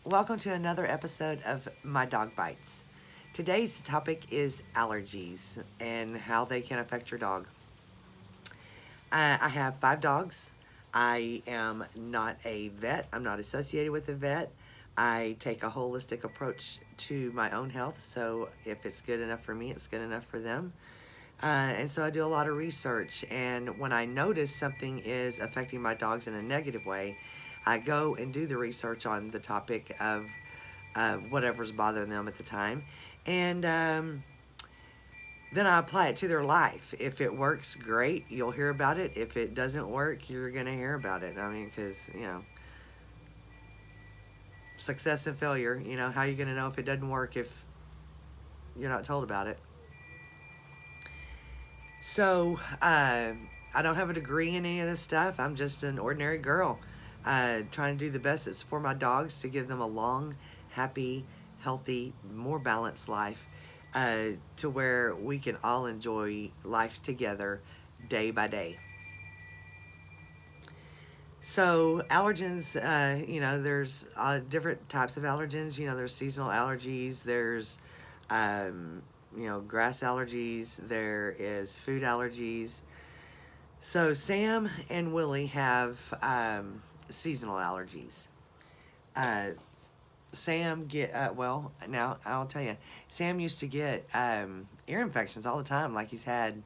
Welcome to another episode of My Dog Bites. Today's topic is allergies and how they can affect your dog. I have 5 dogs. I am not a vet, I'm not associated with a vet. I take a holistic approach to my own health, so if it's good enough for me, it's good enough for them. And so I do a lot of research, and when I notice something is affecting my dogs in a negative way, I go and do the research on the topic of whatever's bothering them at the time. And then I apply it to their life. If it works, great, you'll hear about it. If it doesn't work, you're going to hear about it. I mean, because, success and failure, how are you going to know if it doesn't work if you're not told about it? So, I don't have a degree in any of this stuff. I'm just an ordinary girl trying to do the best that's for my dogs to give them a long, happy, healthy, more balanced life to where we can all enjoy life together day by day. So allergens, there's different types of allergens. There's seasonal allergies. There's, grass allergies. There is food allergies. So Sam and Willie have seasonal allergies. Sam now I'll tell you, Sam used to get ear infections all the time. Like he's had,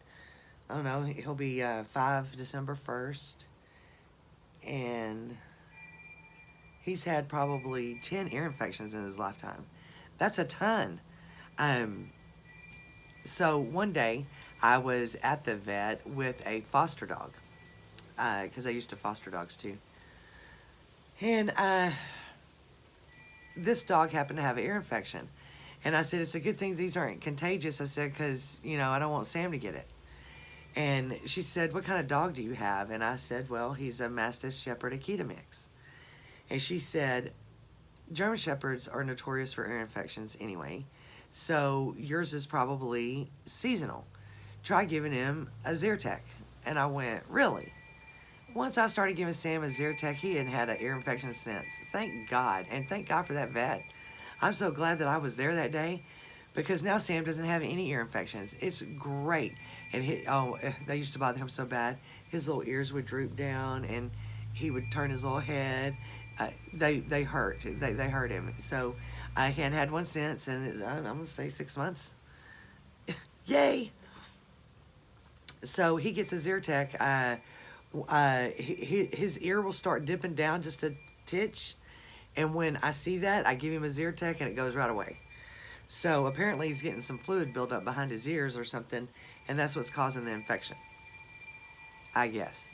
I don't know, he'll be 5 December 1st. And he's had probably 10 ear infections in his lifetime. That's a ton. So one day I was at the vet with a foster dog because I used to foster dogs too. And this dog happened to have an ear infection. And I said, it's a good thing these aren't contagious. I said, because, I don't want Sam to get it. And she said, what kind of dog do you have? And I said, well, he's a Mastiff Shepherd Akita mix. And she said, German Shepherds are notorious for ear infections anyway, so yours is probably seasonal. Try giving him a Zyrtec. And I went, really? Once I started giving Sam a Zyrtec, he hadn't had an ear infection since. Thank God. And thank God for that vet. I'm so glad that I was there that day, because now Sam doesn't have any ear infections. It's great. And they used to bother him so bad. His little ears would droop down, and he would turn his little head. They hurt. They hurt him. So I hadn't had one since, and I'm going to say 6 months. Yay! So he gets a Zyrtec. His ear will start dipping down just a titch. And when I see that, I give him a Zyrtec, and it goes right away. So apparently he's getting some fluid built up behind his ears or something, and that's what's causing the infection, I guess.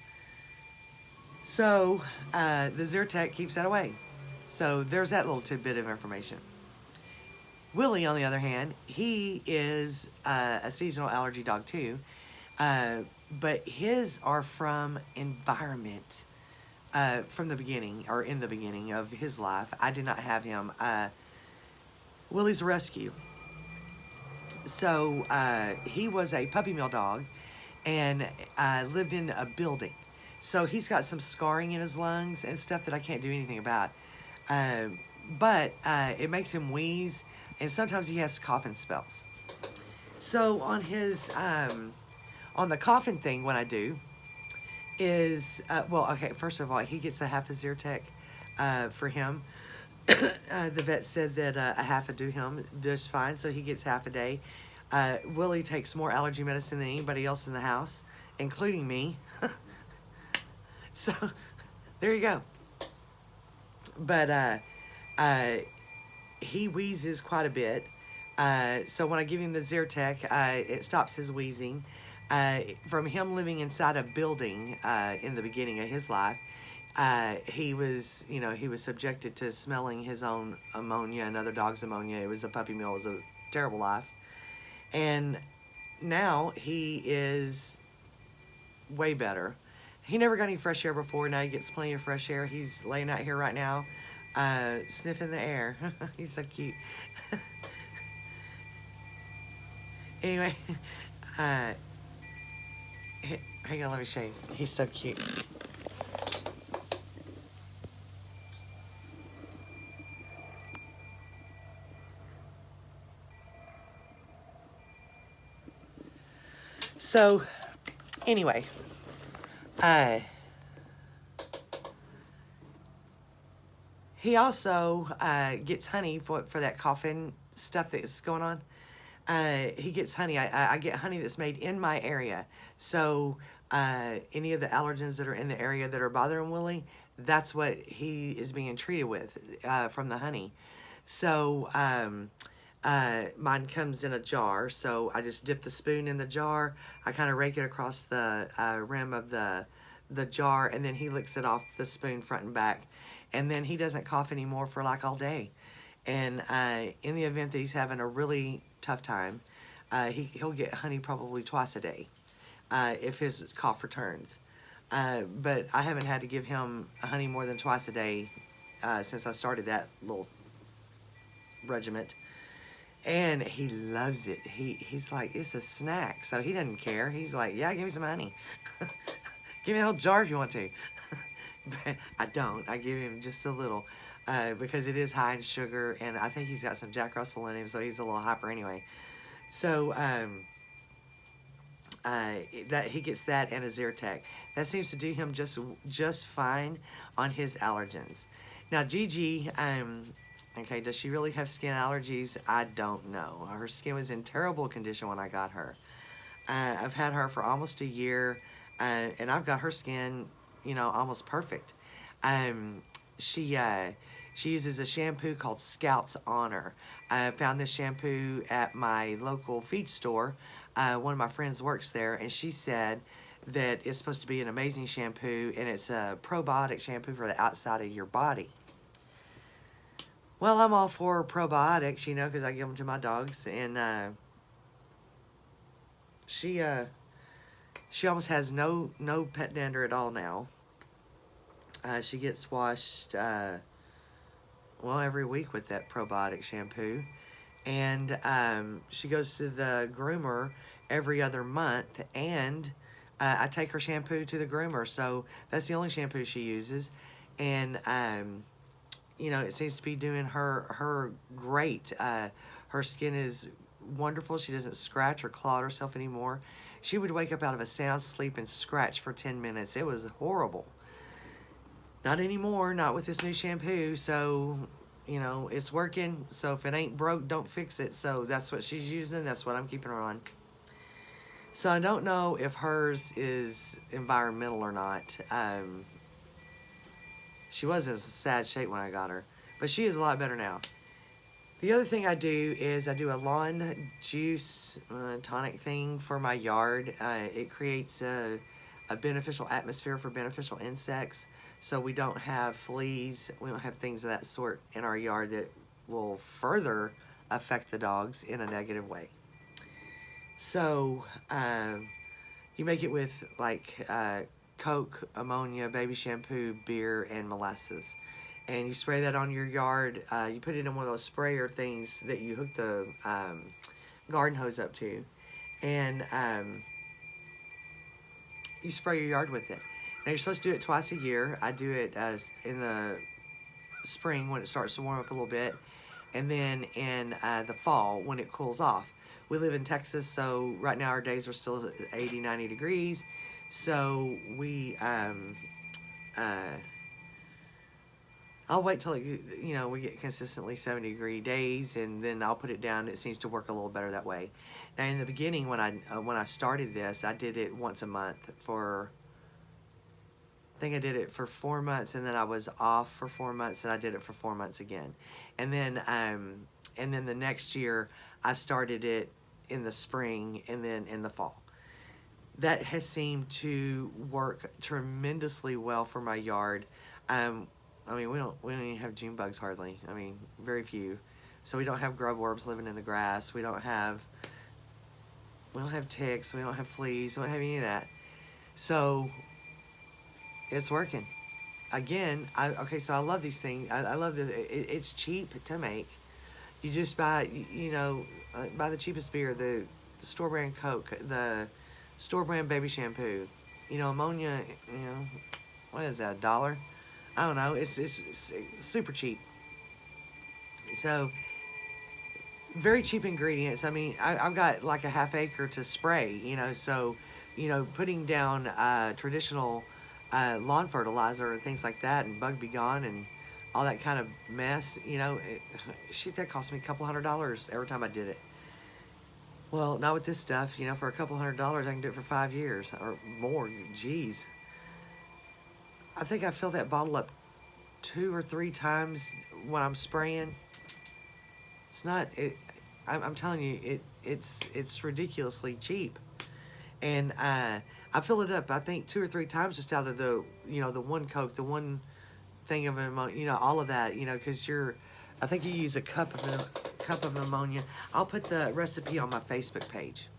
So the Zyrtec keeps that away. So there's that little tidbit of information. Willie, on the other hand, he is a seasonal allergy dog too, but his are from environment from the beginning, or in the beginning of his life. I did not have him. Willie's a rescue. So he was a puppy mill dog and lived in a building. So he's got some scarring in his lungs and stuff that I can't do anything about. But it makes him wheeze, and sometimes he has coughing spells. So on his, on the coughing thing, what I do is, first of all, he gets a half a Zyrtec for him. The vet said that a half would do him just fine, so he gets half a day. Willie takes more allergy medicine than anybody else in the house, including me. So, there you go. But he wheezes quite a bit. So when I give him the Zyrtec, it stops his wheezing. From him living inside a building in the beginning of his life, he was subjected to smelling his own ammonia and other dogs' ammonia. It was a puppy mill. It was a terrible life. And now he is way better. He never got any fresh air before. Now he gets plenty of fresh air. He's laying out here right now, sniffing the air. He's so cute. Anyway, hang on, let me show you. He's so cute. So, anyway, uh, he also gets honey for that coughing stuff that's going on. He gets honey. I get honey that's made in my area. So any of the allergens that are in the area that are bothering Willie, that's what he is being treated with from the honey. So mine comes in a jar. So I just dip the spoon in the jar. I kind of rake it across the rim of the jar, and then he licks it off the spoon front and back. And then he doesn't cough anymore for like all day. And in the event that he's having a really tough time, he'll get honey probably twice a day if his cough returns. But I haven't had to give him honey more than twice a day since I started that little regiment. And he loves it. He's like, it's a snack. So he doesn't care. He's like, yeah, give me some honey. Give me a whole jar if you want to. But I don't. I give him just a little. Because it is high in sugar, and I think he's got some Jack Russell in him, so he's a little hyper anyway. So that he gets that and a Zyrtec. That seems to do him just fine on his allergens. Now Gigi, okay, does she really have skin allergies? I don't know. Her skin was in terrible condition when I got her. I've had her for almost a year, and I've got her skin, almost perfect. She uses a shampoo called Scout's Honor. I found this shampoo at my local feed store. One of my friends works there, and she said that it's supposed to be an amazing shampoo, and it's a probiotic shampoo for the outside of your body. Well, I'm all for probiotics, because I give them to my dogs, and she almost has no pet dander at all now. She gets washed, every week with that probiotic shampoo. And she goes to the groomer every other month. And I take her shampoo to the groomer. So that's the only shampoo she uses. And, it seems to be doing her great. Her skin is wonderful. She doesn't scratch or claw herself anymore. She would wake up out of a sound sleep and scratch for 10 minutes. It was horrible. Not anymore, not with this new shampoo. So, it's working. So if it ain't broke, don't fix it. So that's what she's using. That's what I'm keeping her on. So I don't know if hers is environmental or not. She was in a sad shape when I got her, but she is a lot better now. The other thing I do is I do a lawn juice tonic thing for my yard. It creates a beneficial atmosphere for beneficial insects. So we don't have fleas, we don't have things of that sort in our yard that will further affect the dogs in a negative way. So you make it with like Coke, ammonia, baby shampoo, beer, and molasses. And you spray that on your yard. You put it in one of those sprayer things that you hook the garden hose up to. And you spray your yard with it. Now, you're supposed to do it twice a year. I do it in the spring when it starts to warm up a little bit, and then in the fall when it cools off. We live in Texas, so right now our days are still 80, 90 degrees. So we, I'll wait till, we get consistently 70-degree days, and then I'll put it down. It seems to work a little better that way. Now, in the beginning, when I started this, I did it once a month for... I think I did it for 4 months, and then I was off for 4 months, and I did it for 4 months again. And then the next year, I started it in the spring and then in the fall. That has seemed to work tremendously well for my yard. We don't even have June bugs hardly. Very few. So we don't have grub worms living in the grass. We don't have ticks. We don't have fleas. We don't have any of that. So it's working. Again, so I love these things. I love that it's cheap to make. You just buy, buy the cheapest beer, the store brand Coke, the store brand baby shampoo, ammonia, what is that, $1? I don't know. It's super cheap. So very cheap ingredients. I mean, I've got like a half acre to spray, so, putting down traditional lawn fertilizer and things like that, and Bug Be Gone and all that kind of mess, shit, that cost me a couple $100 every time I did it. Well, not with this stuff, for a couple $100, I can do it for 5 years or more. Jeez. I think I fill that bottle up 2 or 3 times when I'm spraying. It's not, I'm telling you, it's ridiculously cheap. And I fill it up, I think, 2 or 3 times just out of the one Coke, the one thing of ammonia, all of that, because I think you use a cup of ammonia. I'll put the recipe on my Facebook page.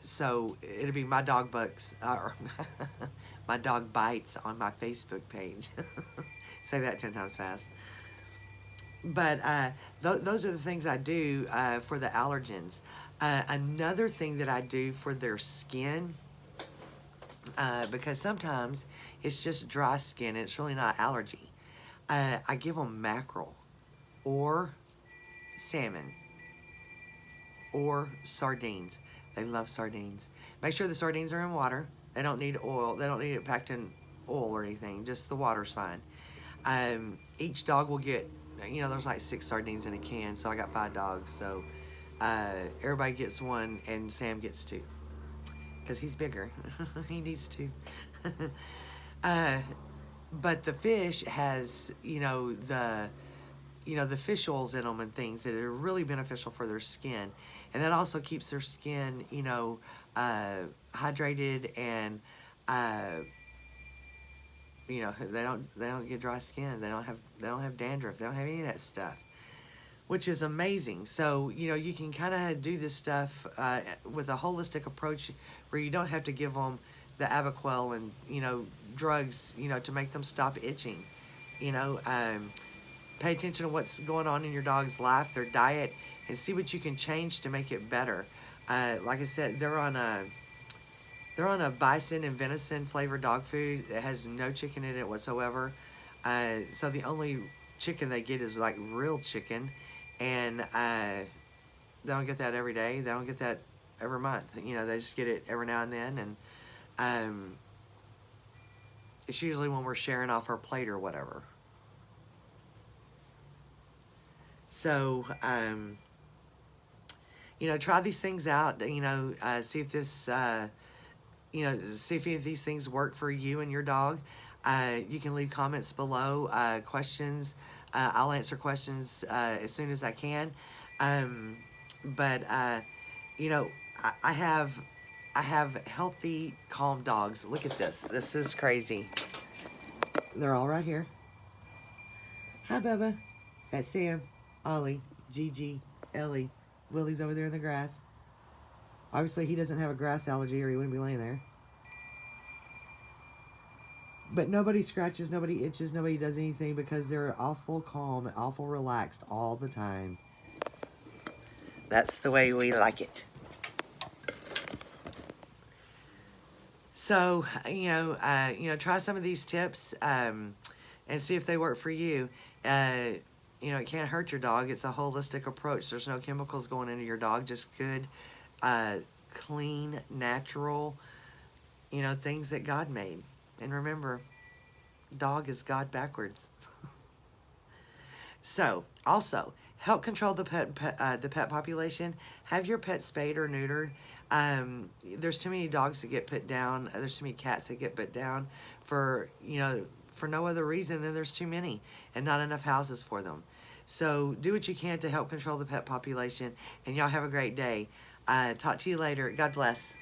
So it'll be my dog bucks, or my dog bites on my Facebook page. Say that 10 times fast. But those are the things I do for the allergens. Another thing that I do for their skin, because sometimes it's just dry skin and it's really not allergy. I give them mackerel or salmon or sardines. They love sardines. Make sure the sardines are in water. They don't need oil. They don't need it packed in oil or anything. Just the water's fine. Each dog will get, there's like 6 sardines in a can, so I got 5 dogs. So everybody gets 1 and Sam gets 2. Because he's bigger. He needs 2. But the fish has, the fish oils in them and things that are really beneficial for their skin. And that also keeps their skin, hydrated, and, they don't get dry skin. They don't have dandruff. They don't have any of that stuff, which is amazing. So, you can kind of do this stuff with a holistic approach where you don't have to give them the Abaquel and, drugs, to make them stop itching. Pay attention to what's going on in your dog's life, their diet, and see what you can change to make it better. Like I said, they're on a bison and venison flavored dog food that has no chicken in it whatsoever. So the only chicken they get is like real chicken, and they don't get that every day. They don't get that every month. They just get it every now and then, and it's usually when we're sharing off our plate or whatever. So, try these things out, see if this, see if any of these things work for you and your dog. You can leave comments below, questions. I'll answer questions as soon as I can. But I have healthy, calm dogs. Look at this. This is crazy. They're all right here. Hi, Bubba. That's Sam, Ollie, Gigi, Ellie. Willie's over there in the grass. Obviously, he doesn't have a grass allergy or he wouldn't be laying there. But nobody scratches, nobody itches, nobody does anything because they're awful calm, awful relaxed all the time. That's the way we like it. So, try some of these tips and see if they work for you. It can't hurt your dog. It's a holistic approach. There's no chemicals going into your dog, just good, clean, natural, things that God made. And remember, dog is God backwards. So, also, help control the pet population. Have your pet spayed or neutered. There's too many dogs that get put down. There's too many cats that get put down for no other reason than there's too many and not enough houses for them. So do what you can to help control the pet population, and y'all have a great day. Talk to you later. God bless.